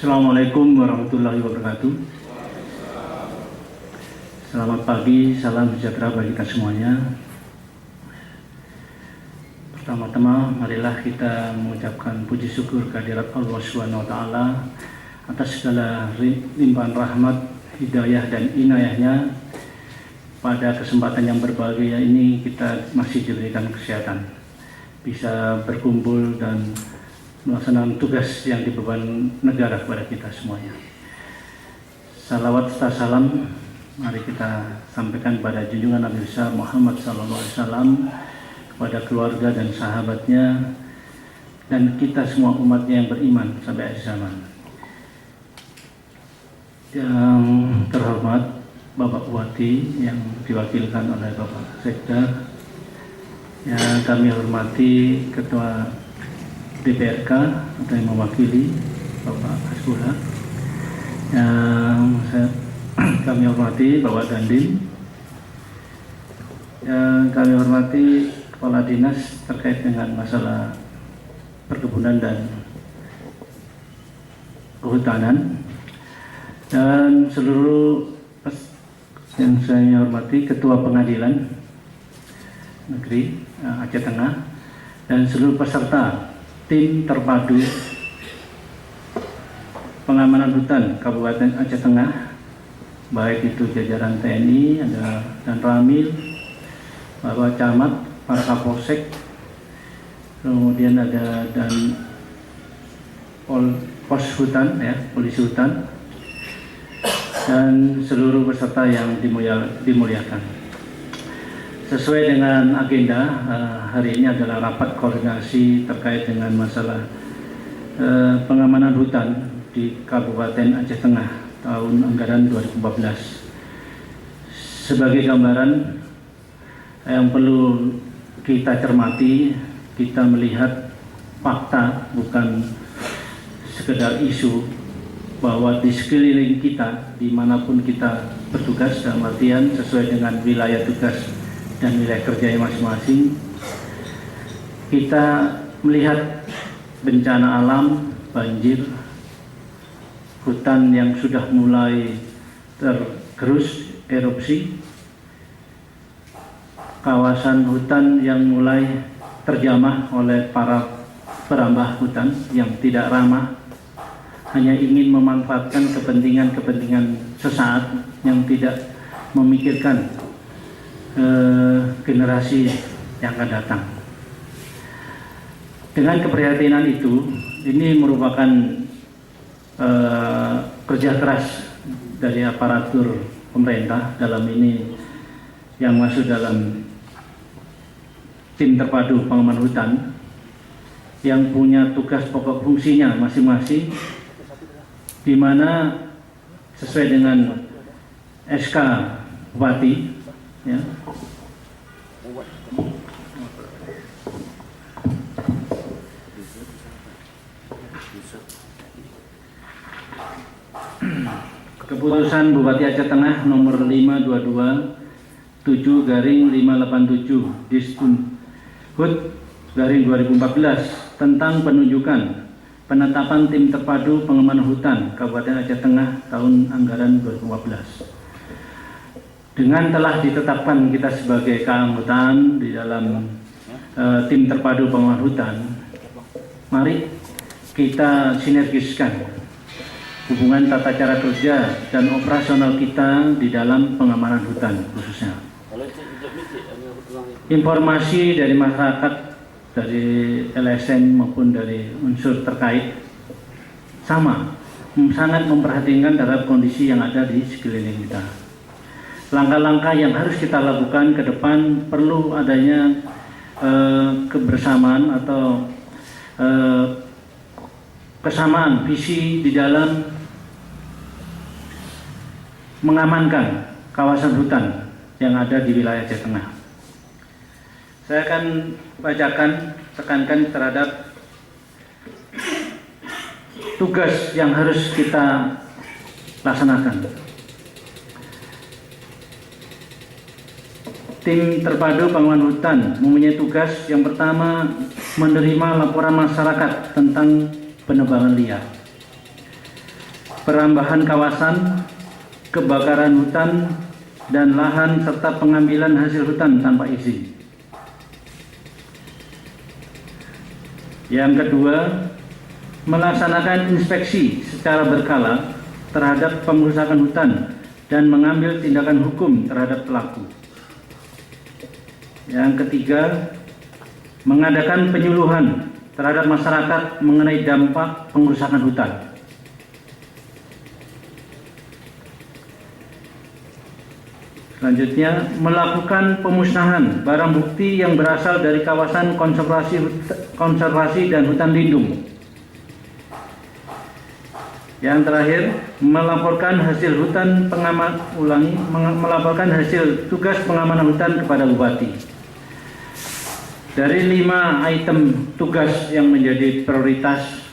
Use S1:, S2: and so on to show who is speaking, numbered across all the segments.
S1: Assalamualaikum warahmatullahi wabarakatuh. Selamat pagi, salam sejahtera bagi kita semuanya. Pertama-tama, marilah kita mengucapkan puji syukur kehadirat Allah SWT atas segala limpahan rahmat, hidayah dan inayahnya. Pada kesempatan yang berbahagia ini kita masih diberikan kesehatan, bisa berkumpul dan melaksanakan tugas yang dibeban negara kepada kita semuanya. Salawat serta salam mari kita sampaikan pada junjungan Nabi besar Muhammad SAW, kepada keluarga dan sahabatnya, dan kita semua umatnya yang beriman sampai akhir zaman. Yang terhormat Bapak Bupati yang diwakilkan oleh Bapak Sekda, yang kami hormati Ketua DPRK atau yang mewakili Bapak Hasbullah, yang kami hormati Bapak Dandim, yang kami hormati Kepala Dinas terkait dengan masalah perkebunan dan kehutanan, dan seluruh yang saya hormati Ketua Pengadilan Negeri Aceh Tengah, dan seluruh peserta tim terpadu pengamanan hutan Kabupaten Aceh Tengah, baik itu jajaran TNI, ada dan Ramil, Bapak Camat, para Kapolsek, kemudian ada dan pos hutan, ya, polisi hutan, dan seluruh peserta yang dimuliakan. Sesuai dengan agenda, hari ini adalah rapat koordinasi terkait dengan masalah pengamanan hutan di Kabupaten Aceh Tengah tahun anggaran 2014. Sebagai gambaran yang perlu kita cermati, kita melihat fakta, bukan sekedar isu, bahwa di sekeliling kita, dimanapun kita bertugas, dalam artian sesuai dengan wilayah tugas dan wilayah kerja masing-masing, kita melihat bencana alam, banjir, hutan yang sudah mulai tergerus erupsi, kawasan hutan yang mulai terjamah oleh para perambah hutan yang tidak ramah, hanya ingin memanfaatkan kepentingan sesaat yang tidak memikirkan generasi yang akan datang. Dengan keprihatinan itu, ini merupakan kerja keras dari aparatur pemerintah, dalam ini yang masuk dalam tim terpadu pengaman hutan, yang punya tugas pokok fungsinya masing-masing, di mana sesuai dengan SK Bupati, ya, Keputusan Bupati Aceh Tengah nomor 522/7/587 Disdhub/2014 tentang penunjukan penetapan tim terpadu pengamanan hutan Kabupaten Aceh Tengah tahun anggaran 2015. Dengan telah ditetapkan kita sebagai keanggotaan di dalam tim terpadu pengamanan hutan, mari kita sinergiskan hubungan tata cara kerja dan operasional kita di dalam pengamanan hutan khususnya. Informasi dari masyarakat, dari LSM maupun dari unsur terkait sama, sangat memperhatikan terhadap kondisi yang ada di sekeliling kita. Langkah-langkah yang harus kita lakukan ke depan perlu adanya kebersamaan atau kesamaan visi di dalam mengamankan kawasan hutan yang ada di wilayah Aceh Tengah. Saya akan bacakan, tekankan terhadap tugas yang harus kita laksanakan. Tim terpadu pengaman hutan mempunyai tugas yang pertama, menerima laporan masyarakat tentang penebangan liar. perambahan kawasan, kebakaran hutan dan lahan, serta pengambilan hasil hutan tanpa izin. Yang kedua, melaksanakan inspeksi secara berkala terhadap pengerusakan hutan dan mengambil tindakan hukum terhadap pelaku. Yang ketiga, mengadakan penyuluhan terhadap masyarakat mengenai dampak pengerusakan hutan. Selanjutnya, melakukan pemusnahan barang bukti yang berasal dari kawasan konservasi dan hutan lindung. Yang terakhir, melaporkan hasil tugas pengamanan hutan kepada Bupati. Dari 5 item tugas yang menjadi prioritas,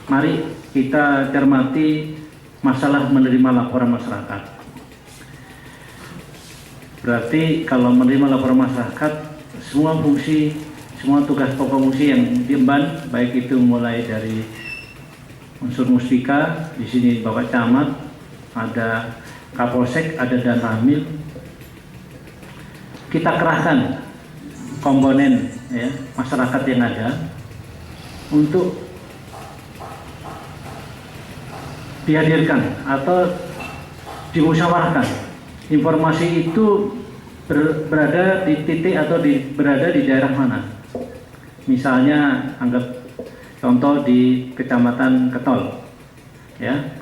S1: mari kita cermati masalah menerima laporan masyarakat. Berarti kalau menerima laporan masyarakat, semua tugas pokok fungsi yang diemban, baik itu mulai dari unsur muspika, di sini Bapak Camat, ada Kapolsek, ada Danramil, kita kerahkan komponen ya, masyarakat yang ada untuk dihadirkan atau dimusyawarahkan. Informasi itu berada di titik atau berada di daerah mana. Misalnya anggap contoh di Kecamatan Ketol. Ya.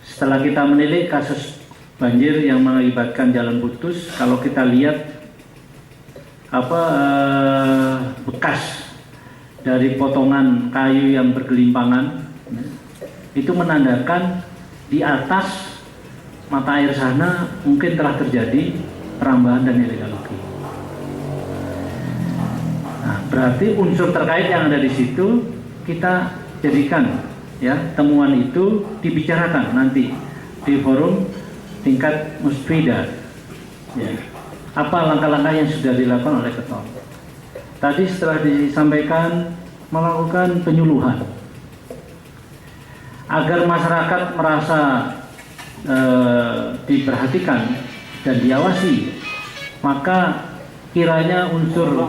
S1: Setelah kita menilik kasus banjir yang mengakibatkan jalan putus, kalau kita lihat bekas dari potongan kayu yang bergelimpangan, itu menandakan di atas mata air sana mungkin telah terjadi perambahan dan ilegality. Nah, berarti unsur terkait yang ada di situ kita jadikan ya, temuan itu dibicarakan nanti di forum tingkat muspida. Ya. Apa langkah-langkah yang sudah dilakukan oleh Ketol? Tadi setelah disampaikan melakukan penyuluhan agar masyarakat merasa diperhatikan dan diawasi, maka kiranya unsur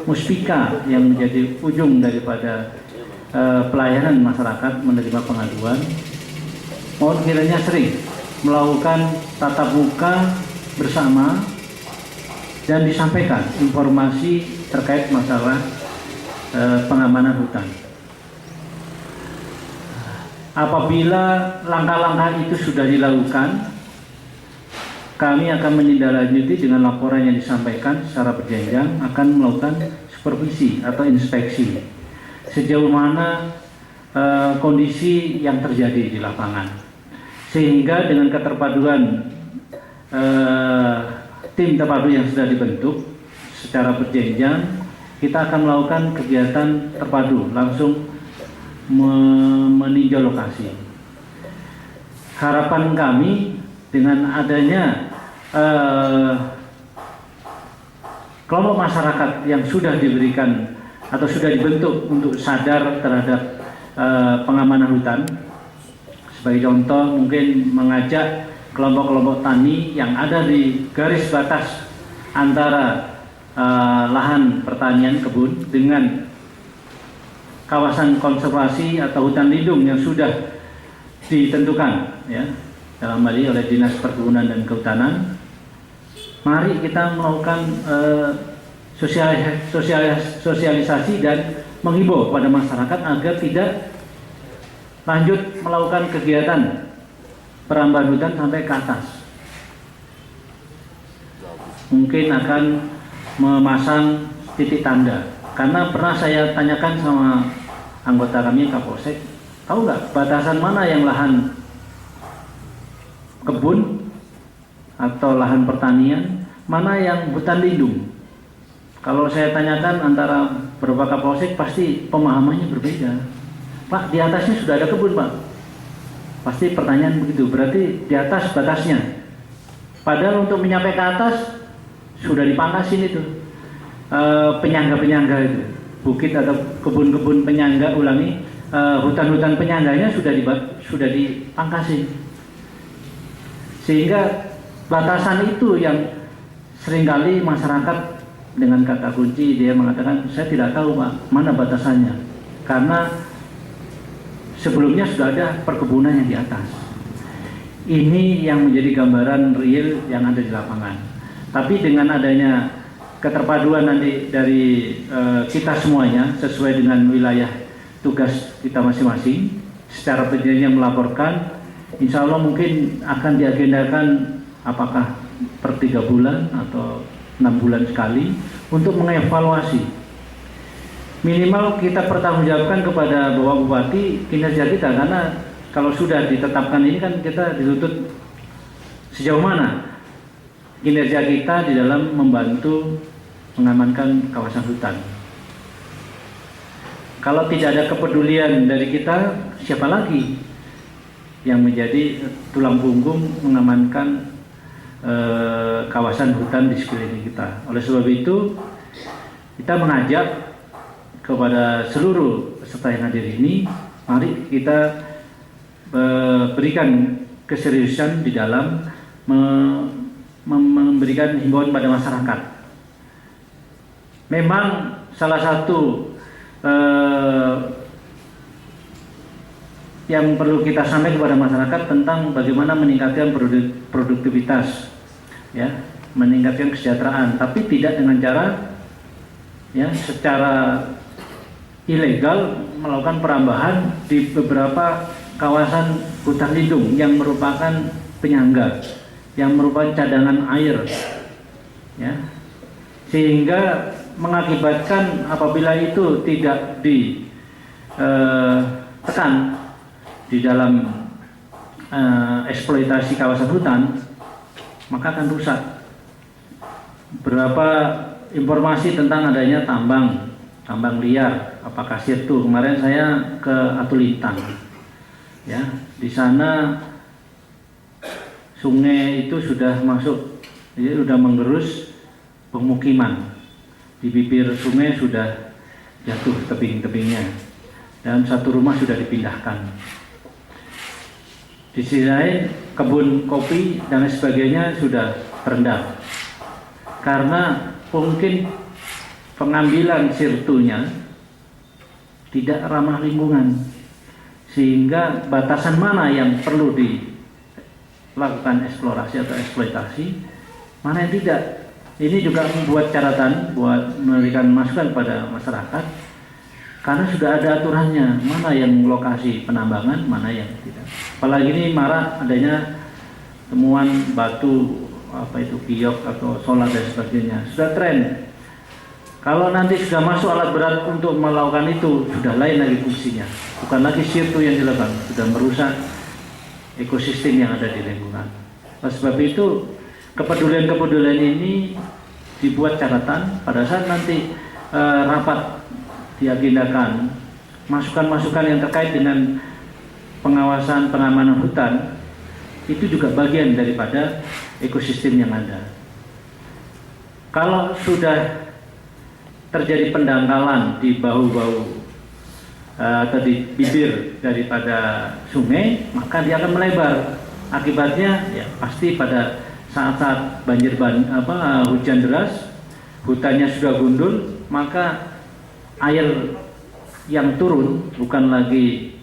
S1: muspika yang menjadi ujung daripada pelayanan masyarakat menerima pengaduan, mohon kiranya sering melakukan tatap muka bersama dan disampaikan informasi terkait masalah pengamanan hutan. Apabila langkah-langkah itu sudah dilakukan, kami akan menindaklanjuti dengan laporan yang disampaikan secara berjenjang, akan melakukan supervisi atau inspeksi sejauh mana kondisi yang terjadi di lapangan, sehingga dengan keterpaduan tim terpadu yang sudah dibentuk secara berjenjang, kita akan melakukan kegiatan terpadu langsung meninjau lokasi. Harapan kami dengan adanya kelompok masyarakat yang sudah diberikan atau sudah dibentuk untuk sadar terhadap pengamanan hutan, sebagai contoh mungkin mengajak kelompok-kelompok tani yang ada di garis batas antara lahan pertanian kebun dengan kawasan konservasi atau hutan lindung yang sudah ditentukan ya dalam hal ini oleh Dinas Perkebunan dan Kehutanan. Mari kita melakukan sosialisasi dan menghimbau pada masyarakat agar tidak lanjut melakukan kegiatan perambahan hutan sampai ke atas. Mungkin akan memasang titik tanda, karena pernah saya tanyakan sama anggota kami Kapolsek, tahu nggak batasan mana yang lahan kebun atau lahan pertanian, mana yang hutan lindung? Kalau saya tanyakan antara beberapa Kapolsek, pasti pemahamannya berbeda. Pak, di atasnya sudah ada kebun, Pak. Pasti pertanyaan begitu, berarti di atas batasnya. Padahal untuk menyampai ke atas sudah dipangkasin itu penyangga-penyangga itu, bukit atau kebun-kebun penyangga, ulangi, hutan-hutan penyangganya sudah dipangkasin, sehingga batasan itu yang seringkali masyarakat dengan kata kunci dia mengatakan saya tidak tahu Pak mana batasannya, karena sebelumnya sudah ada perkebunan yang di atas. Ini yang menjadi gambaran real yang ada di lapangan. Tapi dengan adanya keterpaduan nanti dari kita semuanya sesuai dengan wilayah tugas kita masing-masing, secara penjelasannya melaporkan, insya Allah mungkin akan diagendakan apakah per 3 bulan atau 6 bulan sekali untuk mengevaluasi. Minimal kita pertanggungjawabkan kepada Bapak Bupati kinerja kita, karena kalau sudah ditetapkan ini kan kita dituntut sejauh mana kinerja kita di dalam membantu mengamankan kawasan hutan. Kalau tidak ada kepedulian dari kita, siapa lagi yang menjadi tulang punggung mengamankan kawasan hutan di sekeliling kita? Oleh sebab itu, kita mengajak kepada seluruh peserta yang hadir ini, mari kita berikan keseriusan di dalam memberikan himbauan pada masyarakat. Memang salah satu yang perlu kita sampaikan kepada masyarakat tentang bagaimana meningkatkan produktivitas, ya, meningkatkan kesejahteraan, tapi tidak dengan cara ya secara ilegal melakukan perambahan di beberapa kawasan hutan lindung yang merupakan penyangga, yang merupakan cadangan air, ya, sehingga mengakibatkan apabila itu tidak ditekan di dalam eksploitasi kawasan hutan, maka akan rusak. Berapa informasi tentang adanya tambang liar, apakah sirtu. Kemarin saya ke Atulintang, ya, di sana sungai itu sudah masuk, jadi sudah menggerus pemukiman. Di bibir sungai sudah jatuh tebing-tebingnya, dan satu rumah sudah dipindahkan. Di sisi lain kebun kopi dan sebagainya sudah terendam karena mungkin pengambilan sirtunya tidak ramah lingkungan, sehingga batasan mana yang perlu dilakukan eksplorasi atau eksploitasi, mana yang tidak. Ini juga membuat catatan buat memberikan masukan pada masyarakat, karena sudah ada aturannya mana yang lokasi penambangan, mana yang tidak. Apalagi ini marak adanya temuan batu apa itu giok atau solar dan sebagainya, sudah tren. Kalau nanti sudah masuk alat berat untuk melakukan itu, sudah lain lagi fungsinya, bukan lagi sirtu yang dilakukan, sudah merusak ekosistem yang ada di lingkungan. Oleh sebab itu, kepedulian ini dibuat catatan pada saat nanti rapat diagendakan, masukan-masukan yang terkait dengan pengawasan pengamanan hutan itu juga bagian daripada ekosistem yang ada. Kalau sudah terjadi pendangkalan di bahu-bahu atau di bibir daripada sungai, maka dia akan melebar. Akibatnya ya pasti pada saat-saat hujan deras, hutannya sudah gundul, maka air yang turun bukan lagi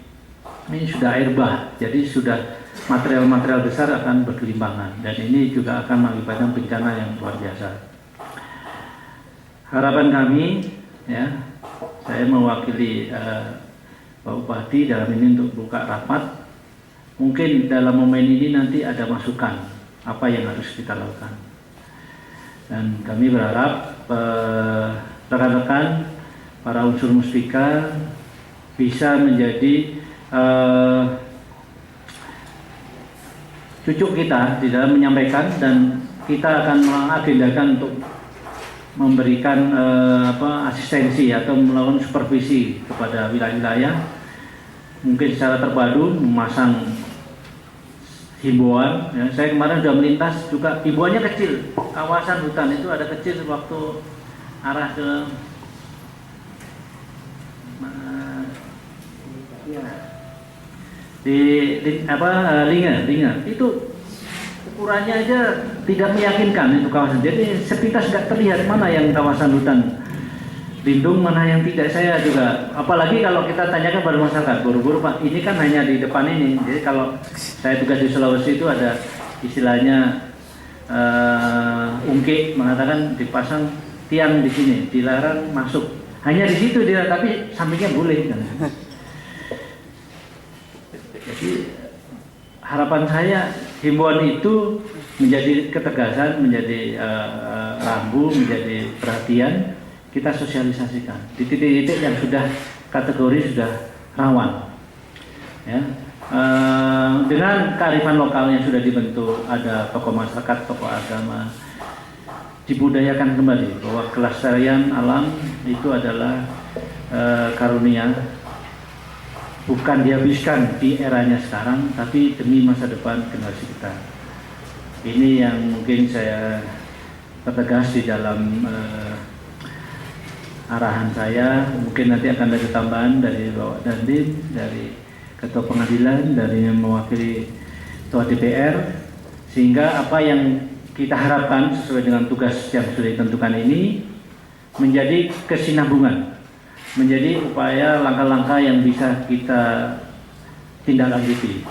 S1: ini sudah air bah, jadi sudah material-material besar akan bergelimpangan, dan ini juga akan mengakibatkan bencana yang luar biasa. Harapan kami, ya, saya mewakili Pak Bupati dalam ini untuk buka rapat. Mungkin dalam momen ini nanti ada masukan apa yang harus kita lakukan. Dan kami berharap rekan-rekan para unsur Muspika bisa menjadi cucuk kita di dalam menyampaikan, dan kita akan mengagendakan untuk memberikan asistensi atau melakukan supervisi kepada wilayah-wilayah, mungkin secara terpadu memasang himbauan. Ya, saya kemarin sudah melintas juga, himbauannya kecil, kawasan hutan itu ada kecil waktu arah ke Ya. Di Linga itu ukurannya aja tidak meyakinkan itu kawasan. Jadi sepintas nggak terlihat mana yang kawasan hutan lindung, mana yang tidak. Saya juga, apalagi kalau kita tanyakan pada masyarakat, buru-buru Pak, ini kan hanya di depan ini. Jadi kalau saya tugas di Sulawesi itu ada istilahnya ungkit mengatakan dipasang tiang di sini, dilarang masuk. Hanya di situ dia, tapi sampingnya boleh. Kan? Jadi harapan saya himbauan itu menjadi ketegasan, menjadi rambu, menjadi perhatian. Kita sosialisasikan di titik-titik yang sudah kategori sudah rawan, ya. Dengan kearifan lokal yang sudah dibentuk, ada tokoh masyarakat, tokoh agama, dibudayakan kembali bahwa kelestarian alam itu adalah karunia, bukan dihabiskan di eranya sekarang, tapi demi masa depan generasi kita. Ini yang mungkin saya pertegas di dalam arahan saya. Mungkin nanti akan ada tambahan dari Bapak Dandim, dari Ketua Pengadilan, dari yang mewakili Ketua DPR, sehingga apa yang kita harapkan sesuai dengan tugas yang sudah ditentukan ini menjadi kesinambungan, menjadi upaya langkah-langkah yang bisa kita tindak lanjuti.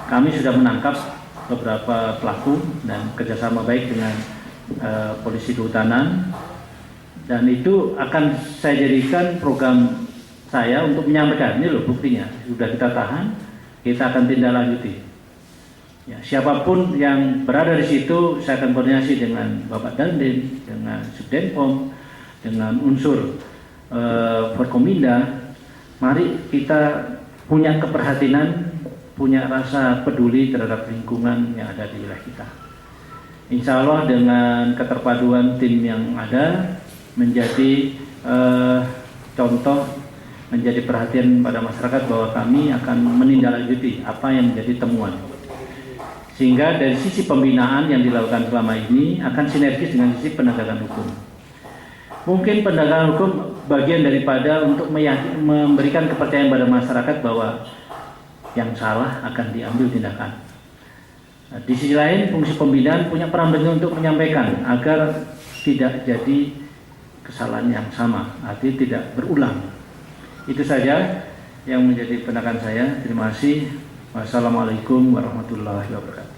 S1: Kami sudah menangkap beberapa pelaku dan kerjasama baik dengan polisi kehutanan. Dan itu akan saya jadikan program saya untuk menyampaikan, ini loh buktinya, sudah kita tahan, kita akan tindak lanjuti. Ya, siapapun yang berada di situ, saya akan koordinasi dengan Bapak Dandim, dengan Subdenpom, dengan unsur Forkominda. Mari kita punya keperhatian, punya rasa peduli terhadap lingkungan yang ada di wilayah kita. Insya Allah dengan keterpaduan tim yang ada, menjadi contoh, menjadi perhatian pada masyarakat bahwa kami akan menindaklanjuti apa yang menjadi temuan. Sehingga dari sisi pembinaan yang dilakukan selama ini akan sinergis dengan sisi penegakan hukum. Mungkin penegakan hukum bagian daripada untuk memberikan kepercayaan pada masyarakat bahwa yang salah akan diambil tindakan. Nah, di sisi lain fungsi pembinaan punya peran penting untuk menyampaikan agar tidak jadi kesalahan yang sama, artinya tidak berulang. Itu saja yang menjadi pendakan saya. Terima kasih. Wassalamualaikum warahmatullahi wabarakatuh.